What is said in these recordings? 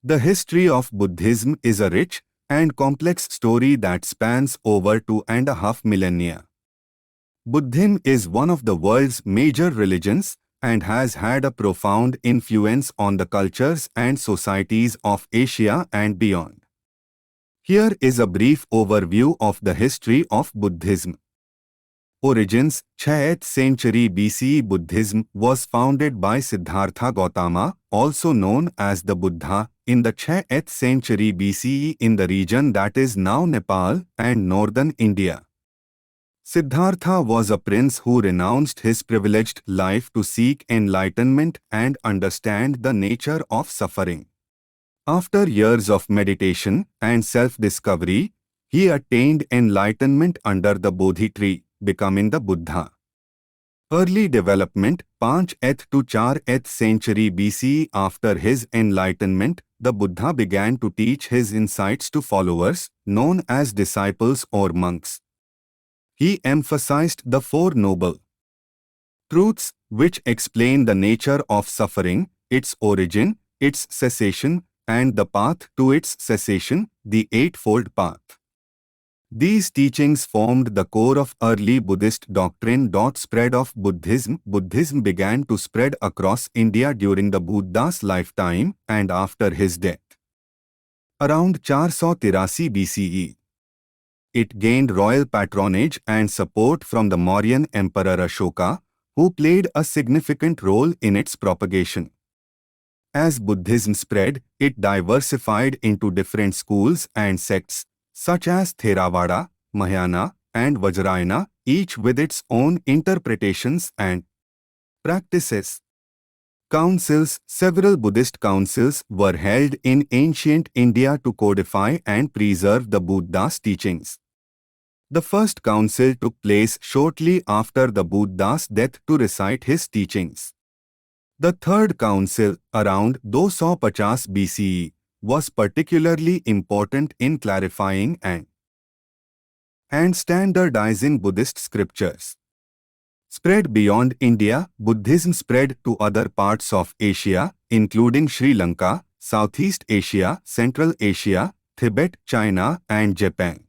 The history of Buddhism is a rich and complex story that spans over 2.5 millennia. Buddhism is one of the world's major religions and has had a profound influence on the cultures and societies of Asia and beyond. Here is a brief overview of the history of Buddhism. Origins: 6th century BCE. Buddhism was founded by Siddhartha Gautama, also known as the Buddha, in the 6th century BCE in the region that is now Nepal and northern India. Siddhartha was a prince who renounced his privileged life to seek enlightenment and understand the nature of suffering. After years of meditation and self-discovery, he attained enlightenment under the Bodhi tree, becoming the Buddha. Early development: 5th to 4th century BCE. After his enlightenment, the Buddha began to teach his insights to followers, known as disciples or monks. He emphasized the Four Noble Truths, which explain the nature of suffering, its origin, its cessation, and the path to its cessation, the Eightfold Path. These teachings formed the core of early Buddhist doctrine. Spread of Buddhism: Buddhism began to spread across India during the Buddha's lifetime and after his death. Around 483 BCE, it gained royal patronage and support from the Mauryan Emperor Ashoka, who played a significant role in its propagation. As Buddhism spread, it diversified into different schools and sects, such as Theravada, Mahayana, and Vajrayana, each with its own interpretations and practices. Councils: several Buddhist councils were held in ancient India to codify and preserve the Buddha's teachings. The first council took place shortly after the Buddha's death to recite his teachings. The third council, around 250 BCE, was particularly important in clarifying and standardizing Buddhist scriptures. Spread beyond India: Buddhism spread to other parts of Asia, including Sri Lanka, Southeast Asia, Central Asia, Tibet, China, and Japan.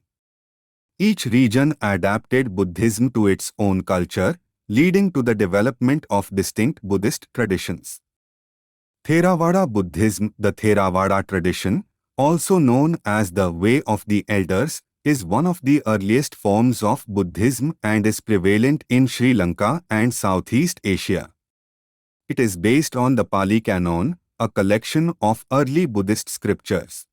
Each region adapted Buddhism to its own culture, leading to the development of distinct Buddhist traditions. Theravada Buddhism: the Theravada tradition, also known as the Way of the Elders, is one of the earliest forms of Buddhism and is prevalent in Sri Lanka and Southeast Asia. It is based on the Pali Canon, a collection of early Buddhist scriptures.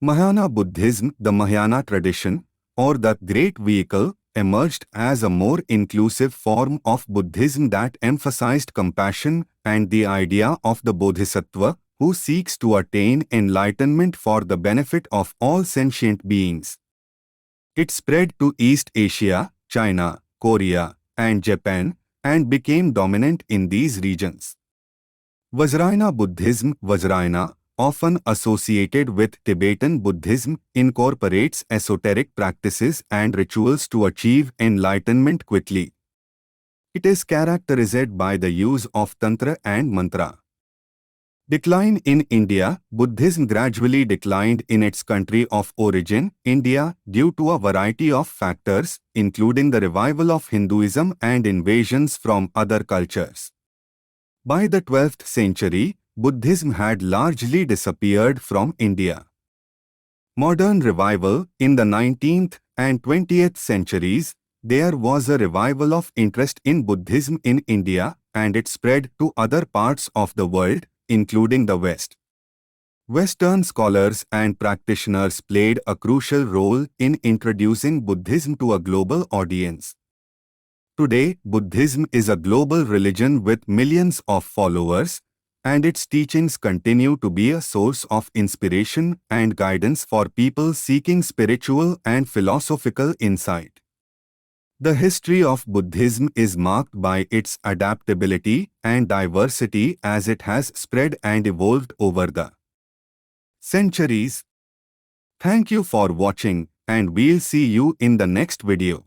Mahayana Buddhism: the Mahayana tradition, or the Great Vehicle, emerged as a more inclusive form of Buddhism that emphasized compassion and the idea of the Bodhisattva, who seeks to attain enlightenment for the benefit of all sentient beings. It spread to East Asia, China, Korea, and Japan, and became dominant in these regions. Vajrayana Buddhism: Vajrayana, often associated with Tibetan Buddhism, incorporates esoteric practices and rituals to achieve enlightenment quickly. It is characterized by the use of Tantra and Mantra. Decline in India: Buddhism gradually declined in its country of origin, India, due to a variety of factors, including the revival of Hinduism and invasions from other cultures. By the 12th century, Buddhism had largely disappeared from India. Modern revival: in the 19th and 20th centuries, there was a revival of interest in Buddhism in India, and it spread to other parts of the world, including the West. Western scholars and practitioners played a crucial role in introducing Buddhism to a global audience. Today, Buddhism is a global religion with millions of followers, and its teachings continue to be a source of inspiration and guidance for people seeking spiritual and philosophical insight. The history of Buddhism is marked by its adaptability and diversity as it has spread and evolved over the centuries. Thank you for watching, and we'll see you in the next video.